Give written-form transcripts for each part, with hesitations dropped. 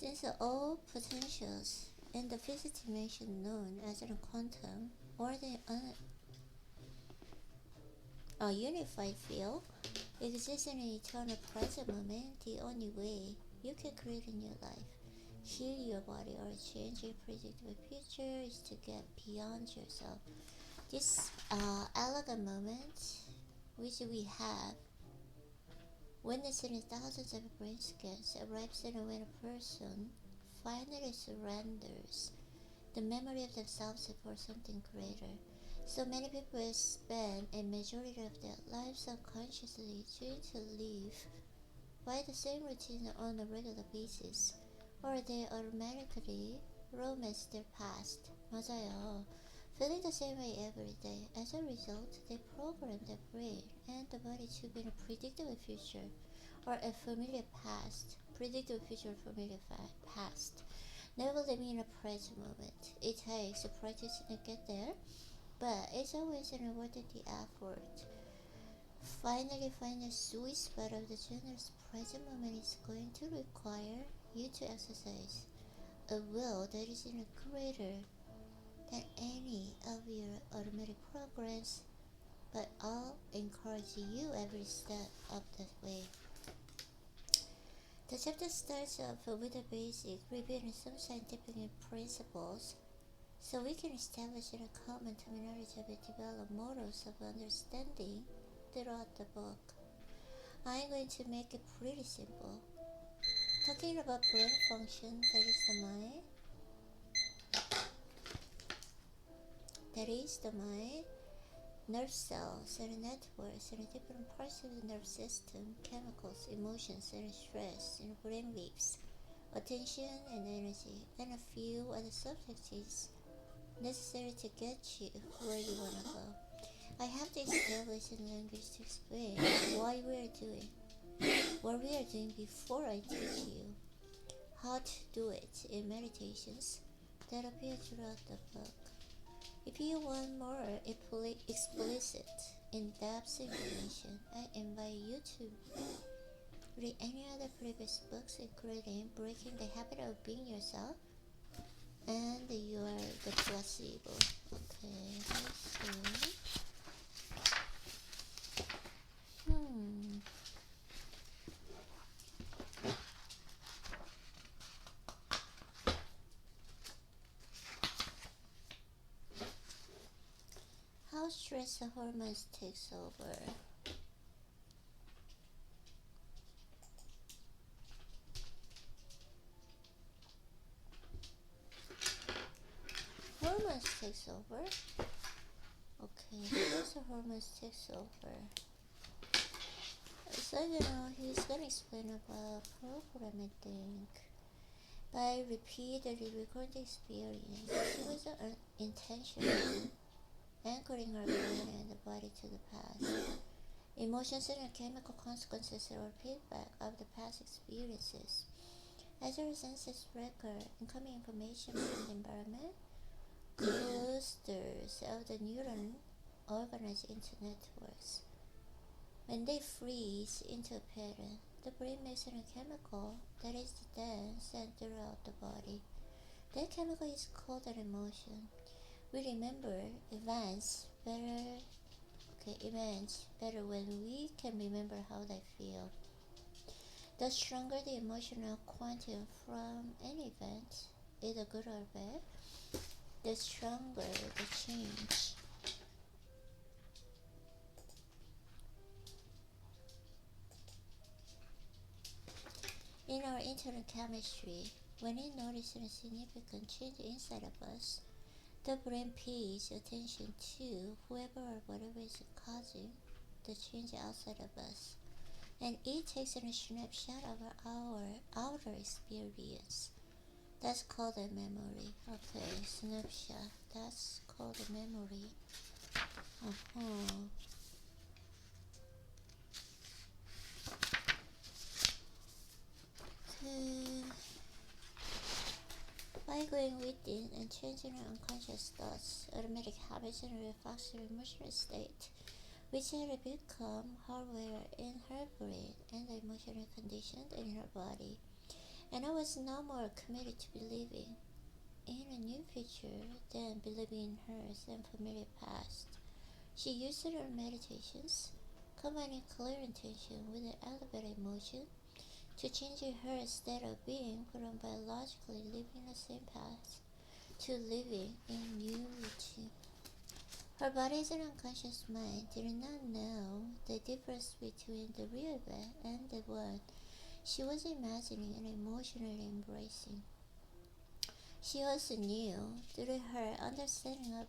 Since all potentials in the physics dimension known as a quantum or the unified field exists in an eternal present moment, the only way you can create a new life, heal your body, or change your predictable future is to get beyond yourself. This elegant moment, which we have witnessed in thousands of brain scans, arrives in when a person finally surrenders the memory of themselves for something greater. So many people spend a majority of their lives unconsciously trying to live by the same routine on a regular basis, or they automatically romance their past. 맞아요. Feeling the same way every day. As a result, they program their brain and the body to be in a predictable future or a familiar past. Predictable future or familiar past. Never living in a present moment. It takes practice to get there, but it's always worth the effort. Finally, find a sweet spot of the generous present moment is going to require you to exercise a will that is greater than any of your automatic programs, but I'll encourage you every step of the way. The chapter starts off with a basic reviewing some scientific principles so we can establish a common terminology and develop models of understanding throughout the book. I'm going to make it pretty simple. Talking about brain function, that is the mind, nerve cells and networks and different parts of the nerve system, chemicals, emotions and stress and brain waves, attention and energy, and a few other subjects necessary to get you where you want to go. I have to establish in language to explain why we are doing what we are doing before I teach you how to do it in meditations that appear throughout the book. If you want more explicit, in-depth information, I invite you to read any other previous books, including Breaking the Habit of Being Yourself and You Are the Placebo. Okay, let's see. How stress hormones takes over. Hormones takes over. Okay, stress hormones takes over. So he's gonna explain about program, I think. By repeatedly recording the experience, she was intentionally anchoring her brain and the body to the past. Emotions and chemical consequences or feedback of the past experiences. As a senses record incoming information from the environment, clusters of the neuron organize into networks. When they freeze into a pattern, the brain makes a chemical that is then sent throughout the body. That chemical is called an emotion. We remember events better when we can remember how they feel. The stronger the emotional quantum from an event, either good or bad, the stronger the change. In our internal chemistry, when it notices a significant change inside of us, the brain pays attention to whoever or whatever is causing the change outside of us, and it takes a snapshot of our outer experience. That's called a memory. Okay, snapshot. That's called a memory. By going within and changing our unconscious thoughts, automatic habits, and reflexive emotional state, which had become hardware in her brain and the emotional condition in her body, and I was no more committed to believing in a new future than believing in hers and familiar past. She used her meditations, combining clear intention with an elevated emotion, to change her state of being from biologically living the same path to living in new routine. Her body's unconscious mind did not know the difference between the real event and the one she was imagining and emotionally embracing. She also knew, through her understanding of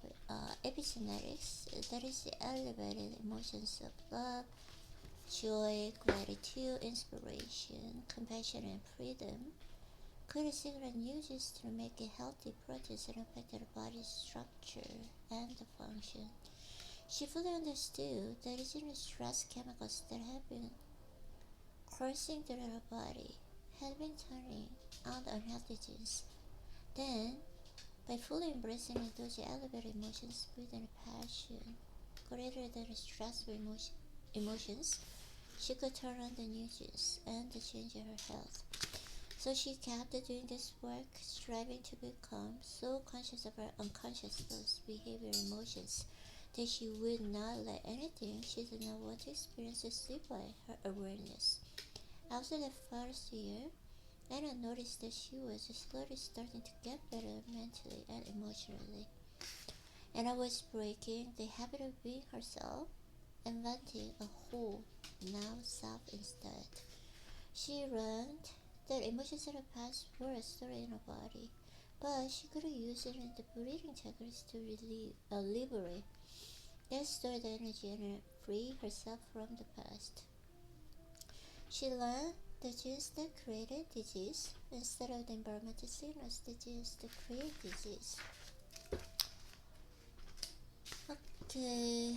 epigenetics, that is the elevated emotions of love, joy, gratitude, inspiration, compassion, and freedom could signal uses to make a healthy process and affect the body's structure and function. She fully understood that it's in the stress chemicals that have been coursing through her body had been turning on unhealthy genes. Then, by fully embracing those elevated emotions with a passion greater than stressful emotions, she could turn on the new genes and change her health. So she kept doing this work, striving to become so conscious of her unconscious thoughts, behavior, emotions that she would not let anything she did not want to experience slip by her awareness. After the first year, Anna noticed that she was slowly starting to get better mentally and emotionally. Anna was breaking the habit of being herself, inventing a whole now self instead. She learned that emotions in the past were stored in her body, but she could use it in the breathing techniques to liberate that stored energy and free herself from the past. She learned the genes that created disease instead of the environmental signals, the genes that create disease. Okay,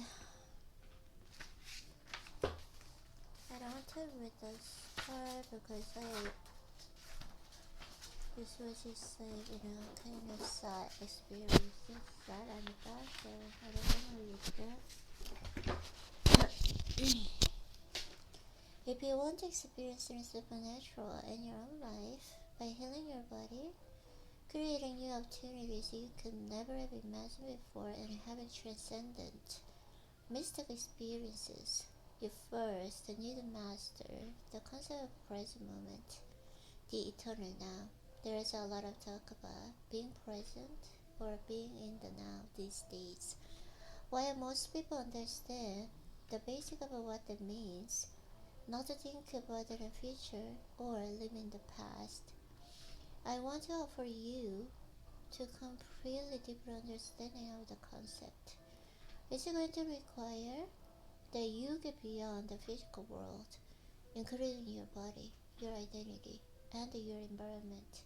I don't want to read this part because this was just like, kind of sad experience. It's sad and bad, so I don't want to read that. If you want to experience the supernatural in your own life by healing your body, creating new opportunities you could never have imagined before, and having transcendent, mystical experiences, you first need to master the concept of present moment, the eternal now. There is a lot of talk about being present or being in the now these days. While most people understand the basic of what that means, not to think about the future or live in the past, I want to offer you to completely deeper understanding of the concept. It's going to require that you get beyond the physical world, including your body, your identity, and your environment,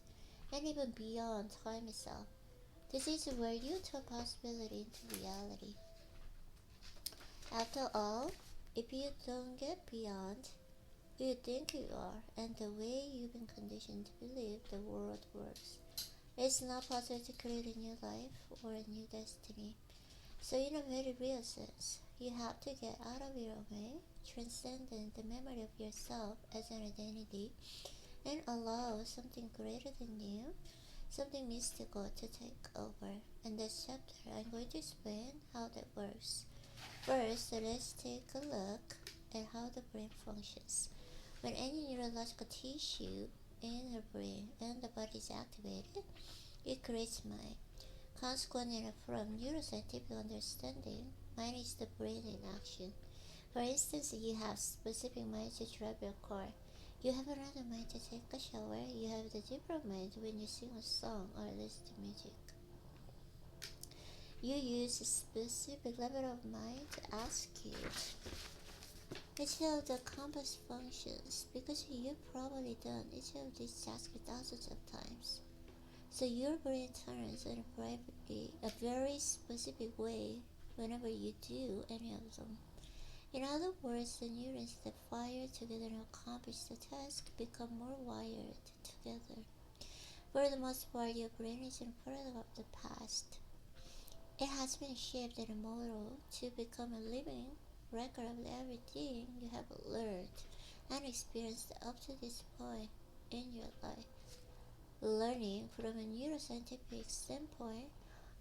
and even beyond time itself. This is where you turn possibility into reality. After all, if you don't get beyond who you think you are and the way you've been conditioned to believe the world works, it's not possible to create a new life or a new destiny. So in a very real sense, you have to get out of your own way, transcending the memory of yourself as an identity, and allow something greater than you, something mystical to take over. In this chapter, I'm going to explain how that works. First, let's take a look at how the brain functions. When any neurological tissue in the brain and the body is activated, it creates mind. Consequently, from neuroscientific understanding, mind is the brain in action. For instance, you have specific mind to drive your car. You have another mind to take a shower. You have the deeper mind when you sing a song or listen to music. You use a specific level of mind to execute each of the complex functions because you've probably done each of these tasks thousands of times. So your brain turns in a very specific way whenever you do any of them. In other words, the neurons that fire together and accomplish the task become more wired together. For the most part, your brain is a product of the past. It has been shaped and molded to become a living record of everything you have learned and experienced up to this point in your life. Learning from a neuroscientific standpoint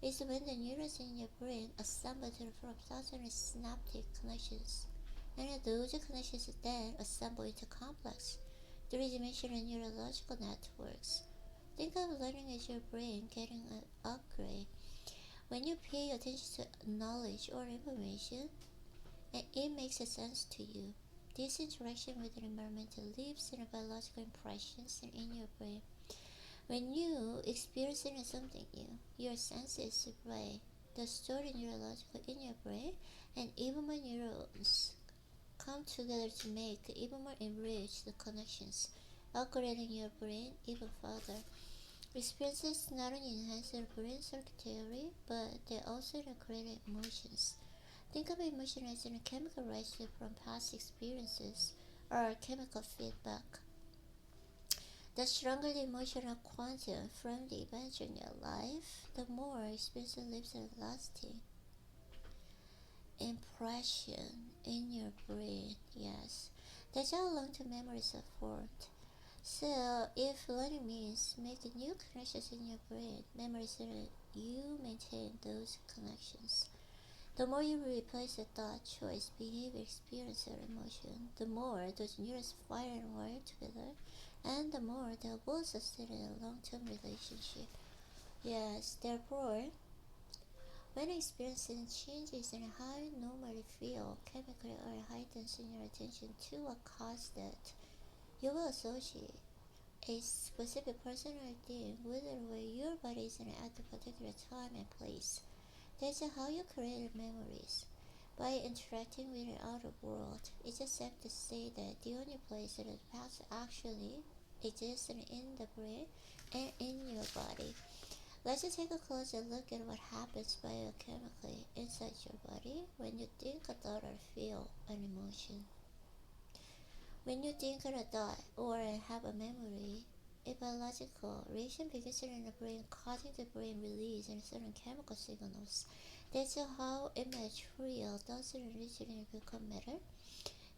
is when the neurons in your brain assemble from thousands of synaptic connections, and those connections then assemble into complex, three-dimensional neurological networks. Think of learning as your brain getting an upgrade. When you pay attention to knowledge or information, and it makes sense to you, this interaction with the environment leaves biological impressions in your brain. When you experience something new, your senses vibrate. The stored neurological in your brain and even more neurons come together to make even more enriched connections, upgrading your brain even further. Experiences not only enhance your brain circuitry, but they also create emotions. Think of emotion as a chemical residue from past experiences or chemical feedback. The stronger the emotional quantum from the events in your life, the more experience leaves a lasting impression in your brain. Yes, that's how long-term memories are formed. So, if learning means making new connections in your brain, memories that you maintain those connections. The more you replace a thought, choice, behavior, experience, or emotion, the more those neurons fire and wire together, and the more they will sustain a long-term relationship. Yes, therefore, when experiencing changes in how you normally feel, chemically or heightens your attention to a cause that you will associate a specific person or thing with where your body is at a particular time and place. That's how you create memories. By interacting with the outer world, it's just safe to say that the only place that the past actually exists in the brain and in your body. Let's just take a closer look at what happens biochemically inside your body when you think, a thought, or feel an emotion. When you think of a thought or have a memory, a biological reaction begins in the brain, causing the brain release certain chemical signals. That's how immaterial thoughts originally become matter.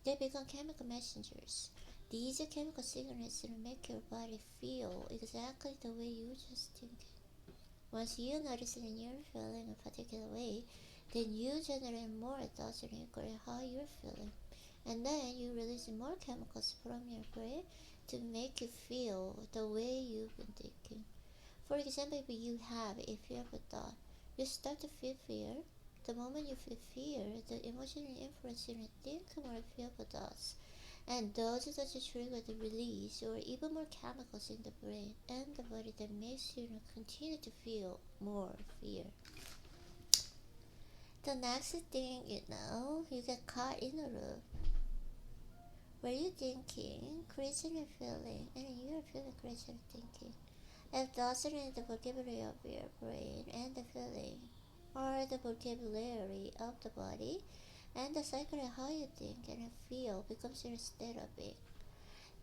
They become chemical messengers. These chemical signals make your body feel exactly the way you just think. Once you notice that you're feeling a particular way, then you generate more thoughts and inquiry how you're feeling. And then you release more chemicals from your brain to make you feel the way you've been thinking. For example, if you have a fearful thought, you start to feel fear. The moment you feel fear, the emotional influence you think more fearful thoughts. And those thoughts trigger the release or even more chemicals in the brain and the body that makes you continue to feel more fear. The next thing you know, you get caught in a loop where you thinking creates a feeling and your feeling creates a thinking. If thoughts are in the vocabulary of your brain and the feeling are the vocabulary of the body, and the cycle of how you think and feel becomes your state of being,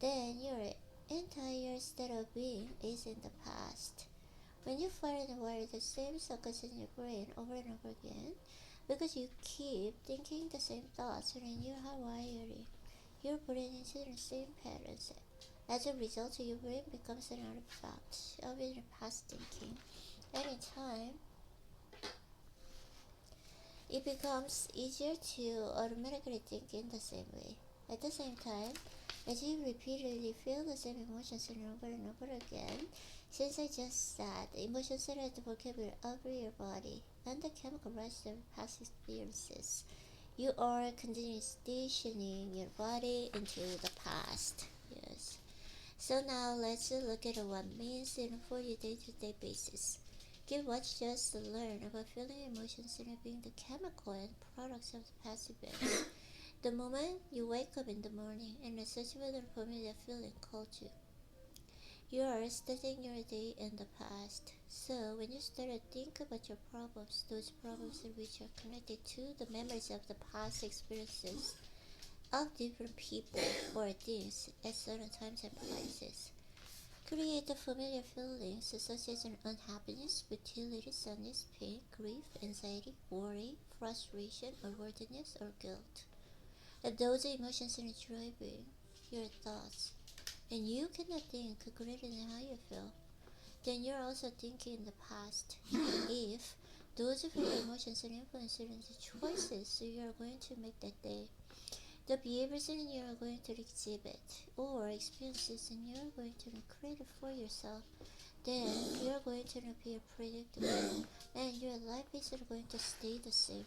then your entire state of being is in the past. When you fire and wire the same circuits in your brain over and over again, because you keep thinking the same thoughts and you are wiring your brain into the same patterns. As a result, your brain becomes an artifact of your past thinking. Anytime, it becomes easier to automatically think in the same way. At the same time, as you repeatedly feel the same emotions over and over again, since I just said, emotions are the vocabulary of your body and the chemical register of past experiences. You are conditioning your body into the past. Yes. So now let's look at what means for your day-to-day basis. Give what you just learned about feeling emotions and being the chemical and products of the past events. The moment you wake up in the morning and associate with a familiar feeling called you are starting your day in the past. So when you start to think about your problems, those problems which are connected to the memories of the past experiences of different people or things at certain times and places. Create the familiar feelings such as unhappiness, futility, sadness, pain, grief, anxiety, worry, frustration, unworthiness, or guilt. And those emotions are driving your thoughts, and you cannot think greater than how you feel. then you're also thinking in the past. If those feeling emotions and influences the choices you're going to make that day, the behaviors that you're going to exhibit or experiences and you're going to create for yourself, then you're going to be predictable and your life is going to stay the same.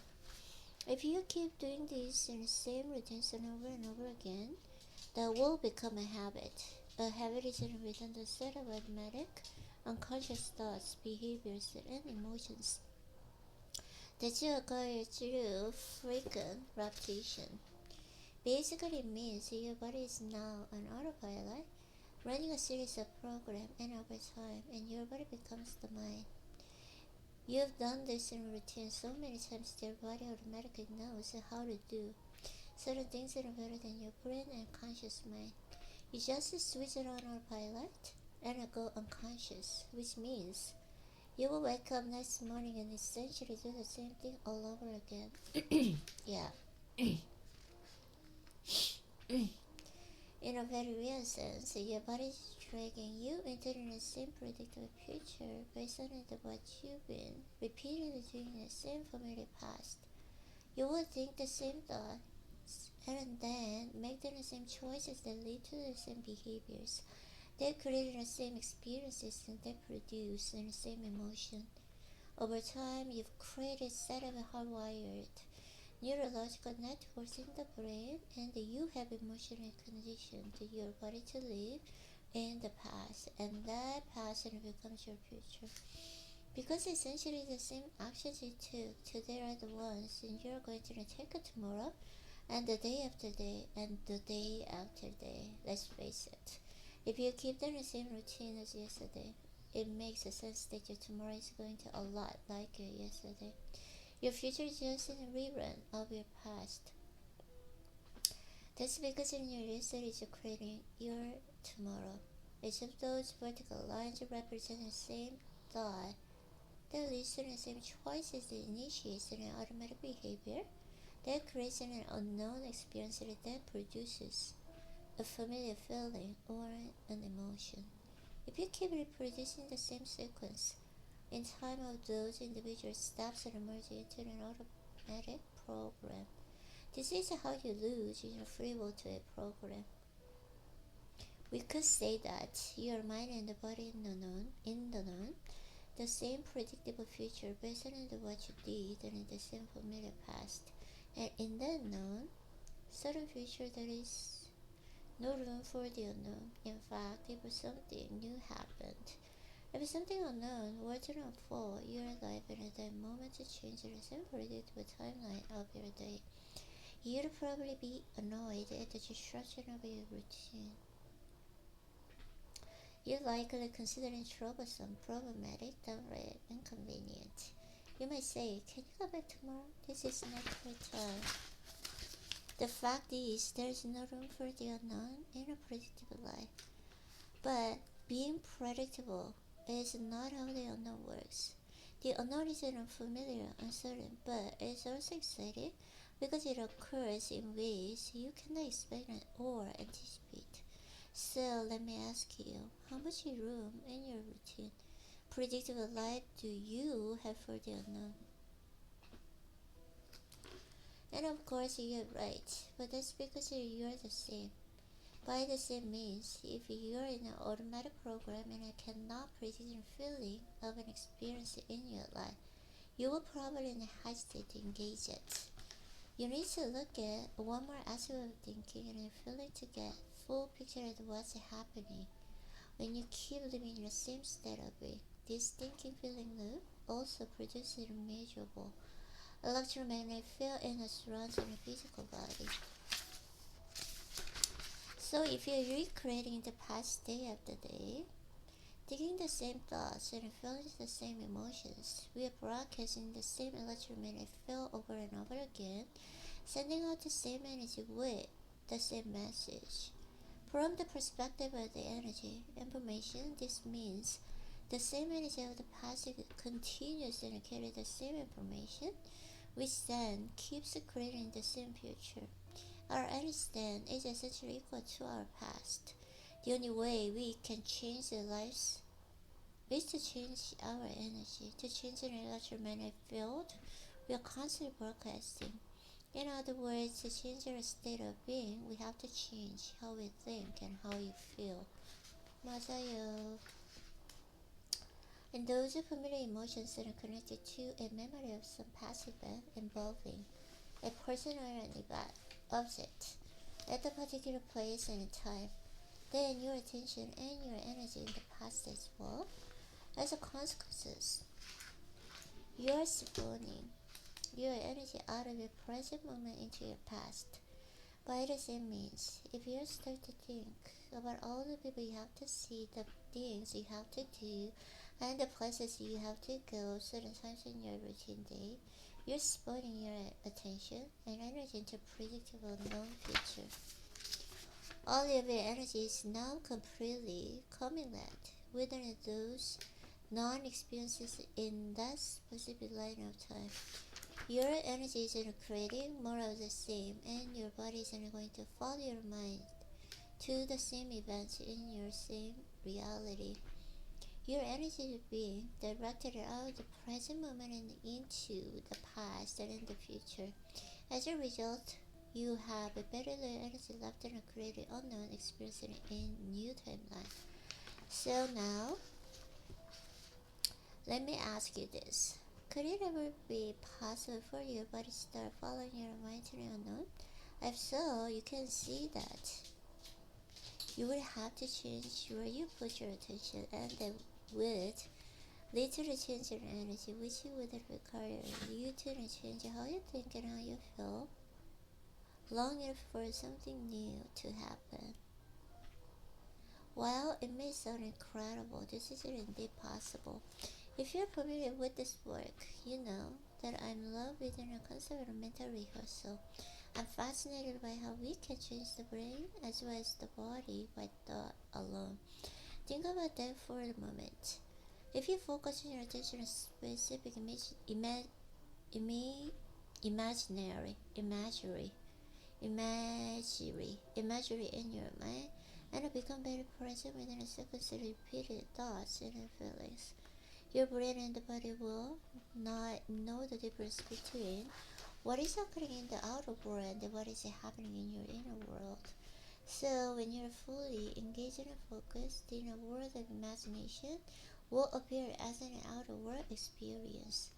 If you keep doing this in the same routines over and over again, that will become a habit. A habit is within the set of automatic, unconscious thoughts, behaviors, and emotions that you acquire through frequent repetition. Basically, it means your body is now on autopilot, running a series of programs, and over time, and your body becomes the mind. You've done this in routine so many times that your body automatically knows how to do certain things that are better than your brain and conscious mind. You just switch it on autopilot and go unconscious, which means you will wake up next morning and essentially do the same thing all over again. Yeah. In a very real sense, your body is dragging you into the same predictable future based on what you've been repeatedly doing in the same familiar past. You will think the same thoughts and then make the same choices that lead to the same behaviors. They create the same experiences and they produce the same emotion. Over time, you've created a set of hardwired neurological networks in the brain, and you have emotionally conditioned your body to live in the past, and that past becomes your future. Because essentially the same actions you took today are the ones and you're going to take tomorrow, and the day after day, and the day after day. Let's face it. If you keep the same routine as yesterday, it makes sense that your tomorrow is going to a lot like your yesterday. Your future is just a rerun of your past. That's because in your yesterday is creating your tomorrow. Each of those vertical lines represent the same thought that leads to the same choices that initiates an automatic behavior that creates an unknown experience that produces a familiar feeling or an emotion. If you keep reproducing the same sequence, in time of those individual steps and emerge into an automatic program. This is how you lose in a free will to a program. We could say that your mind and the body in the known, the same predictable future based on what you did and in the same familiar past. And in the unknown, certain future there is no room for the unknown. In fact, if something new happened, if something unknown were to unfold, your life and at that moment to change the same predictable timeline of your day, you'd probably be annoyed at the disruption of your routine. You'd likely consider it troublesome, problematic, downright inconvenient. You might say, "Can you go back tomorrow? This is not my time." The fact is, there is no room for the unknown in a predictable life. But being predictable is not how the unknown works. The unknown is unfamiliar, uncertain, but it's also exciting because it occurs in ways you cannot expect or anticipate. So let me ask you, how much room in your routine, predictable life do you have for the unknown? And of course you're right, but that's because you're the same. By the same means, if you're in an automatic program and cannot predict the feeling of an experience in your life, you will probably hesitate to engage it. You need to look at one more aspect of thinking and feeling to get full picture of what's happening. When you keep living in the same state of being, this thinking feeling loop also produces a measurable electromagnetic field in the surrounds of your physical body. So if you're recreating the past day after day, thinking the same thoughts and feeling the same emotions, we are broadcasting the same electromagnetic field over and over again, sending out the same energy with the same message. From the perspective of the energy information, this means the same energy of the past continues to carry the same information, which then keeps creating the same future. Our energy stand is essentially equal to our past. The only way we can change the lives is to change our energy, to change an electromagnetic field. We are constantly broadcasting. In other words, to change our state of being, we have to change how we think and how we feel. 맞아요. And those are familiar emotions that are connected to a memory of some past event involving a person or an object at a particular place and time. Then your attention and your energy in the past as well. As a consequence, you're spawning your energy out of your present moment into your past. By the same means, if you start to think about all the people you have to see, the things you have to do, and the places you have to go certain times in your routine day, you're spawning your attention and energy into predictable known future. All of your energy is now completely commingled within those non-experiences in that specific line of time. Your energy is creating more of the same, and your body is going to follow your mind to the same events in your same reality. Your energy is being directed out of the present moment and into the past and in the future. As a result, you have a better energy left and created unknown experience in new timeline. So now, let me ask you this. Could it ever be possible for your body to start following your mind to the unknown? If so, you can see that you would have to change where you put your attention, and that would lead to the change in energy, which would require you to change how you think and how you feel long enough for something new to happen. While it may sound incredible, this is indeed possible. If you're familiar with this work, you know that I'm in love with the concept of mental rehearsal. I'm fascinated by how we can change the brain as well as the body by thought alone. Think about that for a moment. If you focus your attention on specific imagery in your mind, and it become very present within a second to repeated thoughts and feelings, your brain and the body will not know the difference between what is happening in the outer world and what is happening in your inner world. So when you're fully engaged and focused, the inner world of imagination will appear as an outer world experience,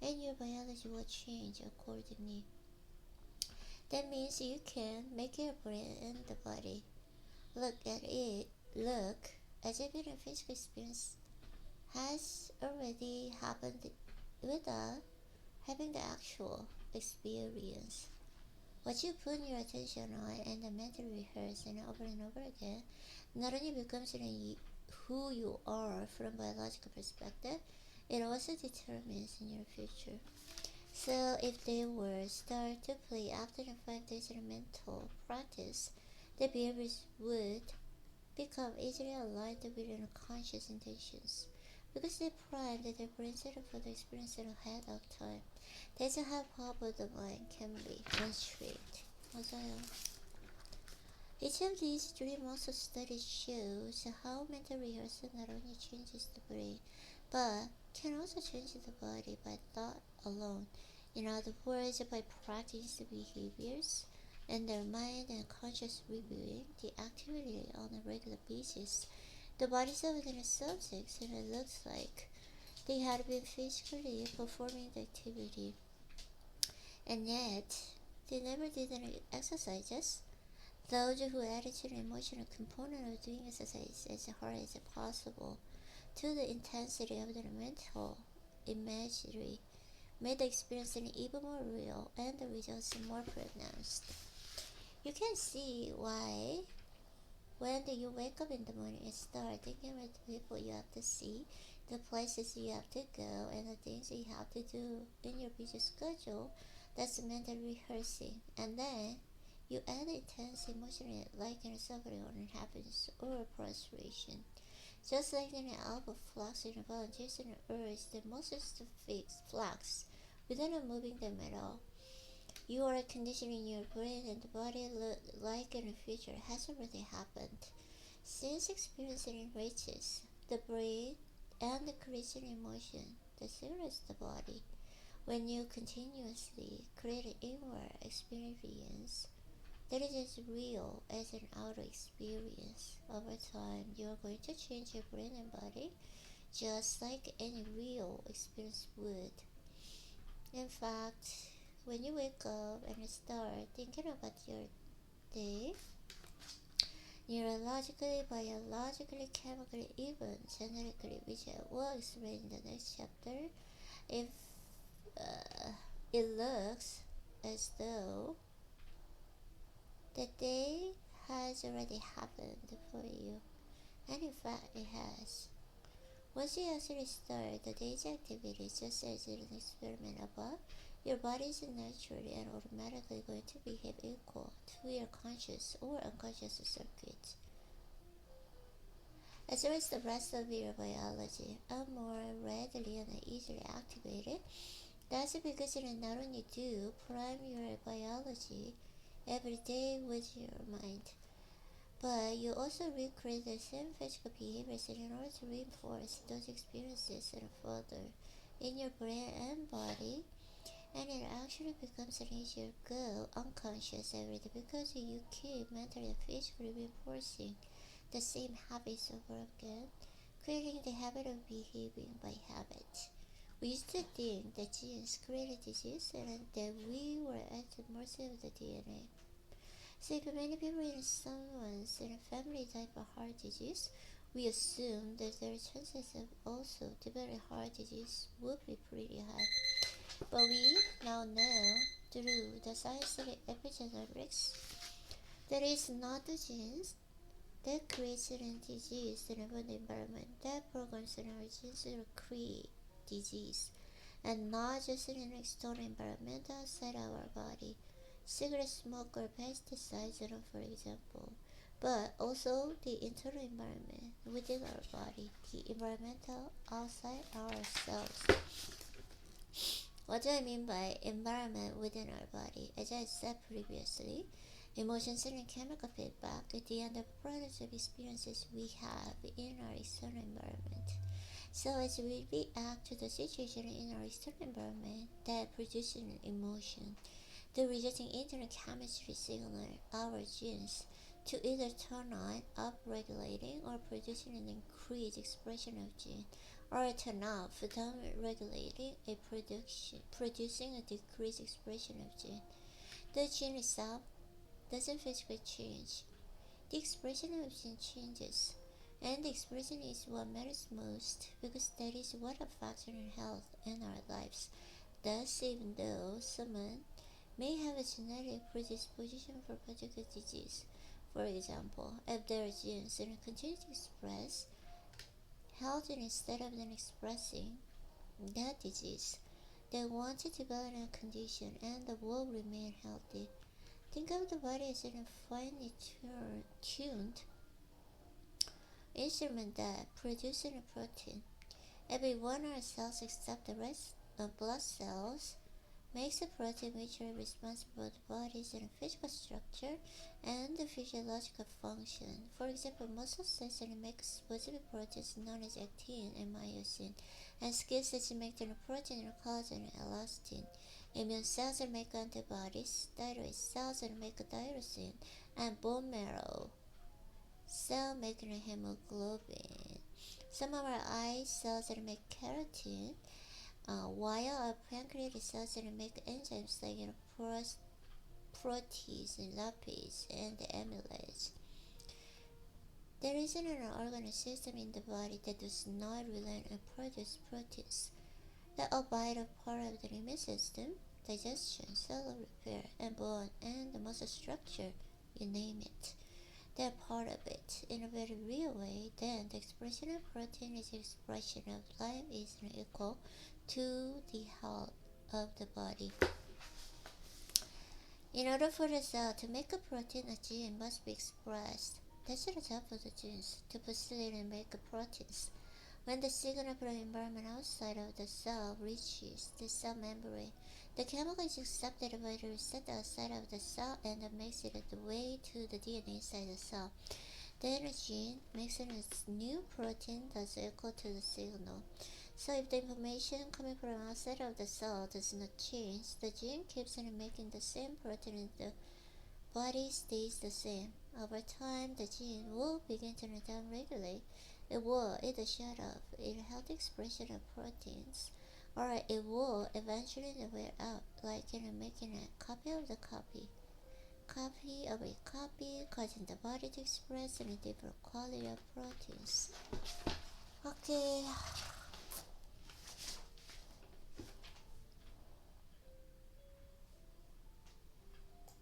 and your biology will change accordingly. That means you can make your brain and the body look as if a physical experience has already happened without having the actual experience. What you put your attention on and the mental rehearse and over again not only becomes who you are from a biological perspective, it also determines in your future. So if they were start to play after the 5 days of mental practice, the behaviors would become easily aligned with your unconscious intentions, because they primed their brain center for the experience ahead of time. That's how powerful the mind can be when trained. 맞아요. Each of these three muscle studies shows how mental rehearsal not only changes the brain, but can also change the body by thought alone. In other words, by practicing the behaviors and their mind and conscious reviewing the activity on a regular basis, the bodies of the subjects, and it looks like they had been physically performing the activity, and yet they never did any exercises. Those who added to the emotional component of doing exercise as hard as possible to the intensity of the mental imagery made the experience even more real and the results more pronounced. You can see why when you wake up in the morning and start thinking about the people you have to see, the places you have to go, and the things you have to do in your busy schedule, that's mental rehearsing. And then you add intense emotional like suffering or happiness or frustration. Just like in an alpha flux in a volunteers and urge, the muscles to fix flux without moving them at all. You are conditioning your brain and the body like in the future has already happened. Since experiencing enriches the brain and creates an emotion that stimulates the body. When you continuously create an inward experience that is as real as an outer experience, over time you are going to change your brain and body just like any real experience would. In fact, when you wake up and start thinking about your day, neurologically, biologically, chemically, even genetically, which I will explain in the next chapter, if it looks as though the day has already happened for you, and in fact it has. Once you actually start the day's activities just as in an experiment above, your body is naturally and automatically going to behave equal to your conscious or unconscious circuits. As well as the rest of your biology are more readily and easily activated. That's because you not only do prime your biology every day with your mind, but you also recreate the same physical behaviors in order to reinforce those experiences and further in your brain and body, and it actually becomes an easier go unconscious every day because you keep mentally and physically reinforcing the same habits over again, creating the habit of behaving by habit. We used to think that genes created disease and that we were at the mercy of the DNA. So if many people in someone's in a family die of heart disease, we assume that their chances of also developing heart disease would be pretty high. But we now know through the science of epigenetics that it's not the genes that creates an disease in the environment that programs our genes to create disease, and not just in an external environment outside our body, cigarette smoke or pesticides, for example, but also the internal environment within our body, the environmental outside ourselves. What do I mean by environment within our body? As I said previously, emotions and chemical feedback at the end of products of experiences we have in our external environment. So as we react to the situation in our external environment that produces an emotion, the resulting internal chemistry signal our genes to either turn on, up-regulating, or producing an increased expression of gene, or turn off, down-regulating, producing a decreased expression of gene. The gene itself doesn't physically change. The expression of gene changes, and the expression is what matters most because that is what affects our health and our lives. Thus, even though someone may have a genetic predisposition for particular disease, for example, if their genes continue to express health instead of then expressing that disease, they want to develop a condition and the will remain healthy. Think of the body as a finely tuned instrument that produces a protein. Every one of our cells except the rest of blood cells makes a protein which are responsible for the body's physical structure and the physiological function. For example, muscle cells make specific proteins known as actin and myosin, and skin cells make the protein collagen and elastin. Immune cells make antibodies, thyroid cells make tyrosine, and bone marrow cells make hemoglobin. Some of our eye cells make keratin, while our pancreatic cells make enzymes like protease and lipase and amylase. There isn't an organ system in the body that does not rely on produce proteins. They are vital part of the immune system, digestion, cellular repair, and bone and the muscle structure, you name it. They're part of it in a very real way. Then the expression of protein is the expression of life is equal to the health of the body. In order for the cell to make a protein, a gene must be expressed. That's the job of the genes, to facilitate and make proteins. When the signal from the environment outside of the cell reaches the cell membrane, the chemical is accepted by the receptor outside of the cell and makes it the way to the DNA inside the cell. Then a gene makes a new protein that's equal to the signal. So if the information coming from outside of the cell does not change, the gene keeps on making the same protein and the body stays the same. Over time, the gene will begin to downregulate. It will either shut off a healthy expression of proteins, or it will eventually wear out, like making a copy of the copy of a copy, causing the body to express in a different quality of proteins. Okay,